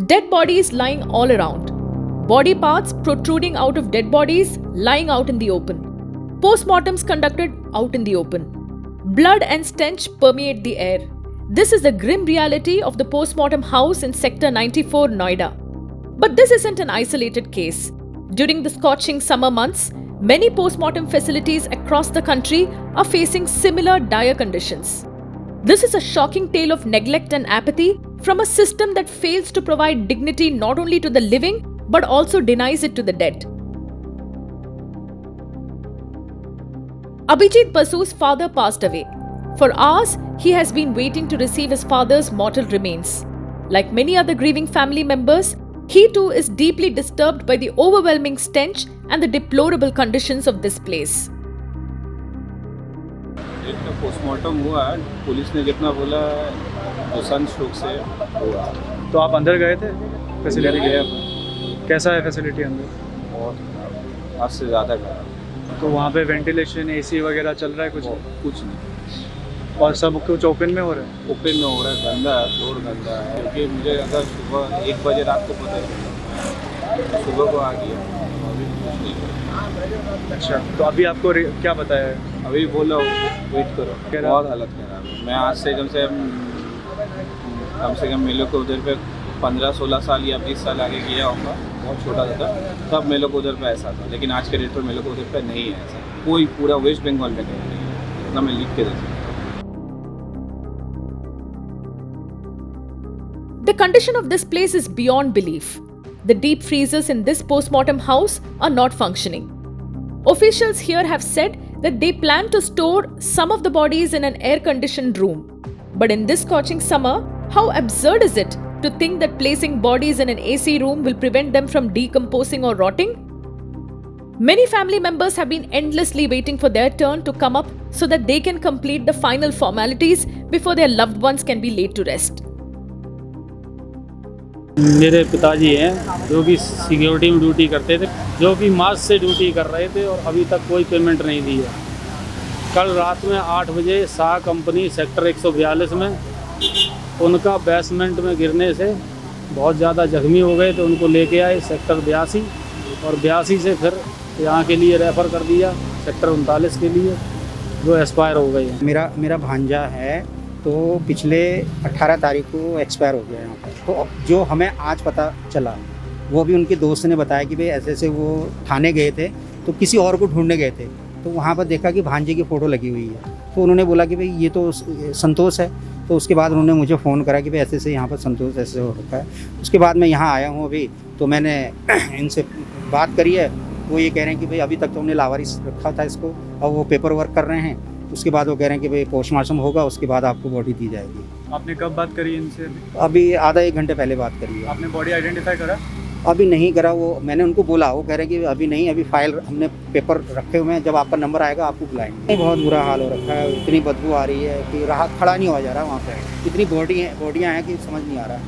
Dead bodies lying all around. Body parts protruding out of dead bodies lying out in the open. Postmortems conducted out in the open. Blood and stench permeate the air. This is the grim reality of the postmortem house in Sector 94, Noida. But this isn't an isolated case. During the scorching summer months, many postmortem facilities across the country are facing similar dire conditions. This is a shocking tale of neglect and apathy from a system that fails to provide dignity not only to the living but also denies it to the dead. Abhijit Basu's father passed away. For hours, he has been waiting to receive his father's mortal remains. Like many other grieving family members, he too is deeply disturbed by the overwhelming stench and the deplorable conditions of this place. Postmortem हुआ, police ने जितना बोला दुसान stroke से हुआ। तो आप अंदर गए थे फैसिलिटी? गया। कैसा है फैसिलिटी अंदर? बहुत आज से ज़्यादा खराब। तो वहाँ पे वेंटिलेशन एसी वगैरह चल रहा है कुछ नहीं, और सब कुछ ओपन में हो रहा है? ओपन में हो रहा है, गंदा है, फ्लोर गंदा है। क्योंकि मुझे अगर सुबह 1 बजे रात को पता है, सुबह को आ गया, अभी कुछ नहीं। अच्छा, तो अभी आपको क्या बताया है? अभी बोला वेट करो, बहुत हालत खराब है। मैं आज से कम से कम मेरे को उधर पे 15-16 साल या 20 साल आगे किया होगा, बहुत छोटा था तब मेरे को उधर पे ऐसा था। लेकिन आज के डेट पर मेरे को उधर पे नहीं है ऐसा, कोई पूरा वेस्ट बंगाल में नहीं है, इतना मैं लिख के दे सकता। The condition of this place is beyond belief. The deep freezers in this postmortem house are not functioning. Officials here have said that they plan to store some of the bodies in an air-conditioned room. But in this scorching summer, how absurd is it to think that placing bodies in an AC room will prevent them from decomposing or rotting? Many family members have been endlessly waiting for their turn to come up so that they can complete the final formalities before their loved ones can be laid to rest. मेरे पिताजी हैं जो कि security में duty करते थे, जो कि मार्च से ड्यूटी कर रहे थे और अभी तक कोई पेमेंट नहीं दी है। कल रात में 8 बजे शाह कंपनी सेक्टर 142 में उनका बेसमेंट में गिरने से बहुत ज़्यादा जख्मी हो गए थे। उनको लेके आए सेक्टर 82 और 82 से फिर यहाँ के लिए रेफ़र कर दिया सेक्टर 39 के लिए, जो एक्सपायर हो गए हैं। मेरा भांजा है, तो पिछले 18 तारीख को एक्सपायर हो गया यहाँ पर। तो जो हमें आज पता चला, वो भी उनके दोस्त ने बताया कि भाई ऐसे ऐसे वो थाने गए थे, तो किसी और को ढूंढने गए थे, तो वहाँ पर देखा कि भांजे की फ़ोटो लगी हुई है। तो उन्होंने बोला कि भाई ये तो संतोष है। तो उसके बाद उन्होंने मुझे फ़ोन करा कि भाई ऐसे ऐसे यहाँ पर संतोष ऐसे हो रखा है। उसके बाद मैं यहाँ आया हूँ अभी, तो मैंने इनसे बात करी है। वो ये कह रहे हैं कि भाई अभी तक तो हमने लावारिस रखा था इसको, और वो पेपर वर्क कर रहे हैं। उसके बाद वो कह रहे हैं कि भाई पोस्टमार्टम होगा, उसके बाद आपको बॉडी दी जाएगी। आपने कब बात करी इनसे? अभी आधा 1 घंटे पहले बात करी है। आपने बॉडी आइडेंटिफाई करा? अभी नहीं करा, वो मैंने उनको बोला, वो कह रहे हैं कि अभी नहीं, अभी फाइल हमने पेपर रखे हुए हैं, जब आपका नंबर आएगा आपको बुलाएंगे। बहुत बुरा हाल हो रखा है, इतनी बदबू आ रही है कि राहत खड़ा नहीं हुआ जा रहा वहाँ पर। इतनी बॉडियाँ हैं कि समझ नहीं आ रहा।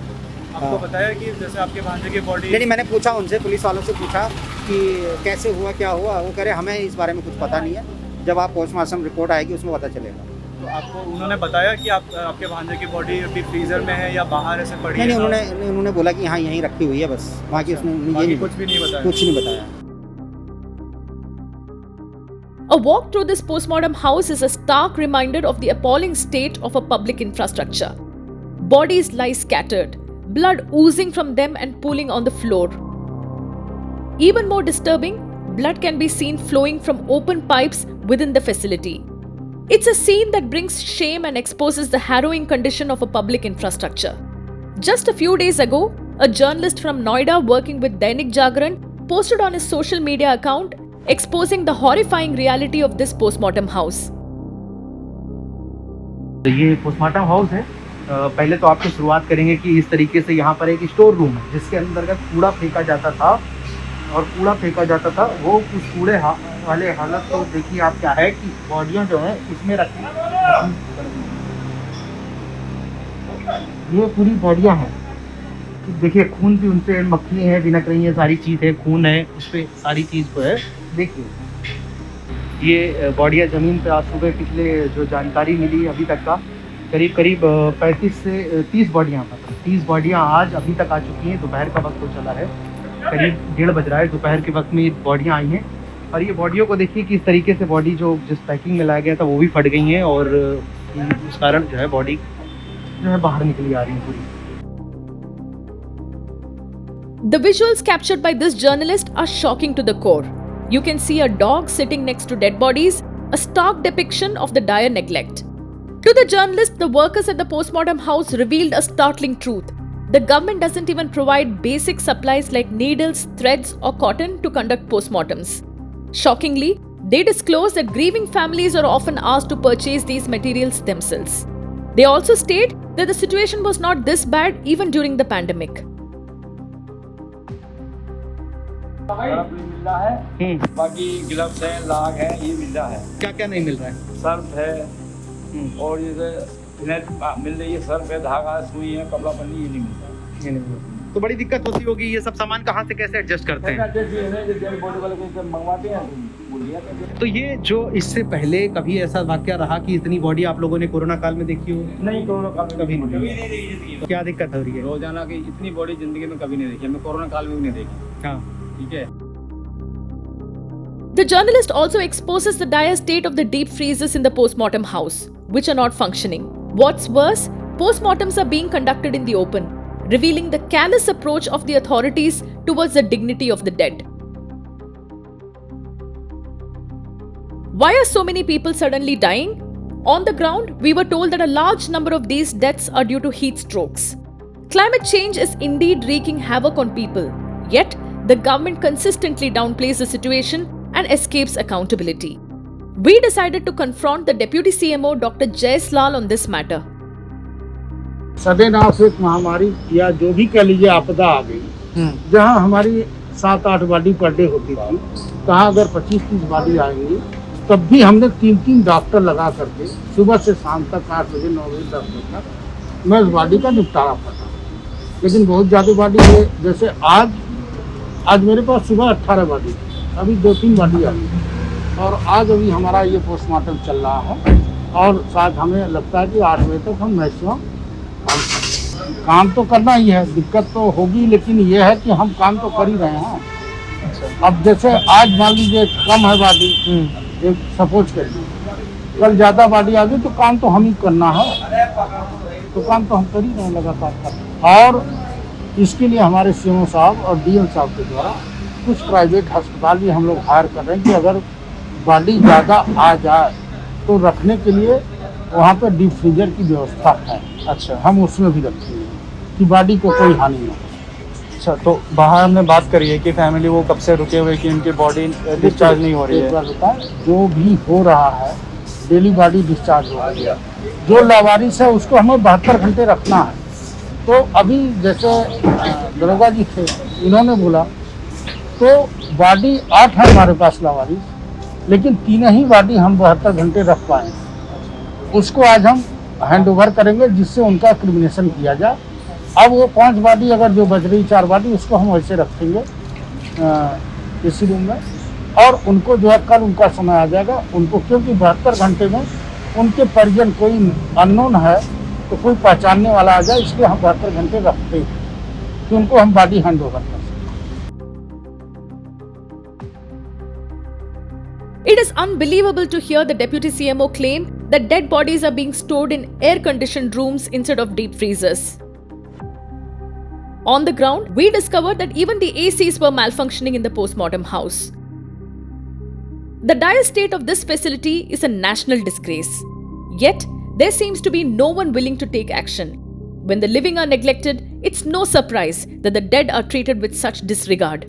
आपको बताया कि जैसे आपके भांजे की बॉडी? नहीं, मैंने पूछा उनसे, पुलिस वालों से पूछा कि कैसे हुआ, क्या हुआ। वो कह रहे हमें इस बारे में कुछ पता नहीं है, जब आप पोस्टमार्टम रिपोर्ट आएगी उसमें पता चलेगा। तो आपको उन्होंने बताया कि आपके भांजे की बॉडी अभी फ्रीजर में है या बाहर ऐसे पड़ी है? नहीं, उन्होंने बोला कि हाँ यहीं रखी हुई है बस, बाकी उसने ये कुछ भी नहीं बताया। कुछ नहीं बताया। A walk through this postmortem house is a stark reminder of the appalling state of a public infrastructure. Bodies lie scattered, blood oozing from them and pooling on the floor. Even more disturbing, blood can be seen flowing from open pipes within the facility. It's a scene that brings shame and exposes the harrowing condition of a public infrastructure. Just a few days ago, a journalist from Noida working with Dainik Jagran posted on his social media account exposing the horrifying reality of this postmortem house. ये postmortem house है। पहले तो आपको शुरुआत करेंगे कि इस तरीके से यहाँ पर एक स्टोर रूम है, जिसके अंतर्गत कूड़ा फेंका जाता था, और कूड़ा फेंका जाता था। वो उस कूड़े वाले हालत तो देखिए आप क्या है कि बॉडियाँ जो हैं इसमें रखी, ये पूरी बॉडियाँ हैं। देखिए खून भी उनसे, मक्खी है बिनक रही है, सारी चीज़ है, खून है उस पर, सारी चीज़ को है। देखिए ये बॉडियाँ ज़मीन पे आज सुबह पिछले जो जानकारी मिली अभी तक का, करीब करीब 35 से 30 बॉडियाँ, मतलब 30 बॉडियाँ आज अभी तक आ चुकी हैं। दोपहर का वक्त हो चला है, करीब 1:30 बज रहा है। दोपहर के वक्त में ये बॉडियाँ आई हैं और ये बॉडियों को देखिए कि इस तरीके से बॉडी जो जिस पैकिंग में लाया गया था वो भी फट गई हैं और उस कारण जो है बॉडी जो है बाहर निकली आ रही है पूरी। The visuals captured by this journalist are shocking to the core. You can see a dog sitting next to dead bodies, a stark depiction of the dire neglect. To the journalist, the workers at the postmortem house revealed a startling truth. The government doesn't even provide basic supplies like needles, threads, or cotton to conduct postmortems. Shockingly, they disclose that grieving families are often asked to purchase these materials themselves. They also state that the situation was not this bad even during the pandemic. Surf भी मिल रहा है, बाकी gloves है, लाग है, ये मिल रहा है। क्या क्या नहीं मिल रहा है? सर्फ है और जैसे फिनाइल मिल रही है, सर्फ है, धागा, सुई है, कपड़ा पन्नी, ये नहीं मिलता। ये नहीं मिल रहा। तो बड़ी दिक्कत होती होगी, ये सब सामान कहाँ से कैसे एडजस्ट करते हैं? तो ये जो इससे पहले कभी ऐसा वाकया रहा कि इतनी बॉडी आप लोगों ने कोरोना काल में देखी हो? नहीं, कोरोना काल में कभी नहीं। तो क्या दिक्कत हो रही है? रोजाना की इतनी बॉडी जिंदगी में कभी नहीं देखी, मैं कोरोना काल में भी नहीं देखी। हाँ, ठीक है। The journalist also exposes the dire state of the deep freezers in the postmortem house, which are not functioning. What's worse, postmortems are being conducted in the open, revealing the callous approach of the authorities towards the dignity of the dead. Why are so many people suddenly dying? On the ground, we were told that a large number of these deaths are due to heat strokes. Climate change is indeed wreaking havoc on people, yet the government consistently downplays the situation and escapes accountability. We decided to confront the Deputy CMO Dr. Jayesh Lal on this matter. Sudden एक महामारी या जो भी कह लीजिए आपदा आ गई, जहां हमारी 7-8 बॉडी पर डे होती थी, कहाँ अगर 25-30 बॉडी आएंगी, तब भी हमने 3-3 डॉक्टर लगा करके सुबह से शाम तक 8 बजे 9 बजे 10 बजे तक मैं उस बॉडी का निपटारा करता। लेकिन बहुत ज़्यादा बॉडी है, जैसे आज मेरे पास सुबह 18 बॉडी, अभी 2-3 बॉडी आ गई और आज अभी हमारा ये पोस्टमार्टम चल रहा है और शायद हमें लगता है कि 8 बजे तक हम मैक्सिमम काम तो करना ही है। दिक्कत तो होगी, लेकिन ये है कि हम काम तो कर ही रहे हैं। अब जैसे आज मान लीजिए कम है बॉडी, एक सपोज करिए, कल ज़्यादा बॉडी आ गई तो काम तो हम ही करना है, तो काम तो हम कर ही रहे हैं लगातार। और इसके लिए हमारे सीएमओ साहब और डीएम साहब के द्वारा कुछ प्राइवेट अस्पताल भी हम लोग हायर कर रहे हैं कि अगर बॉडी ज़्यादा आ जाए तो रखने के लिए वहाँ पर डीप फ्रीजर की व्यवस्था है। अच्छा, हम उसमें भी रखेंगे कि बॉडी को कोई हानि न हो। अच्छा, तो बाहर हमने बात करी है कि फैमिली वो कब से रुके हुए कि उनकी बॉडी डिस्चार्ज नहीं हो रही है। एक बार बताएं, जो भी हो रहा है डेली बॉडी डिस्चार्ज हो रही है, जो लावारिस है उसको हमें 72 घंटे रखना है। तो अभी जैसे दरोगा जी थे, इन्होंने बोला तो बॉडी 8 है हमारे पास लावारिस, लेकिन 3 ही बॉडी हम 72 घंटे रख पाए। उसको आज हम हैंड ओवर करेंगे जिससे उनका क्रिमिनेशन किया जाए। अब वो 5 बॉडी अगर जो बच रही 4 बॉडी उसको हम वैसे रखेंगे इसी रूम में, और उनको जो है कल उनका समय आ जाएगा उनको, क्योंकि 72 घंटे में उनके परिजन कोई अननोन है तो कोई पहचानने वाला आ जाए, इसलिए हम 72 घंटे रखते हैं कि उनको हम बॉडी हैंड ओवर कर सकें। It is unbelievable to hear the Deputy CMO claim that dead bodies are being stored in air-conditioned rooms instead of deep freezers. On the ground, we discovered that even the ACs were malfunctioning in the postmortem house. The dire state of this facility is a national disgrace. Yet, there seems to be no one willing to take action. When the living are neglected, it's no surprise that the dead are treated with such disregard.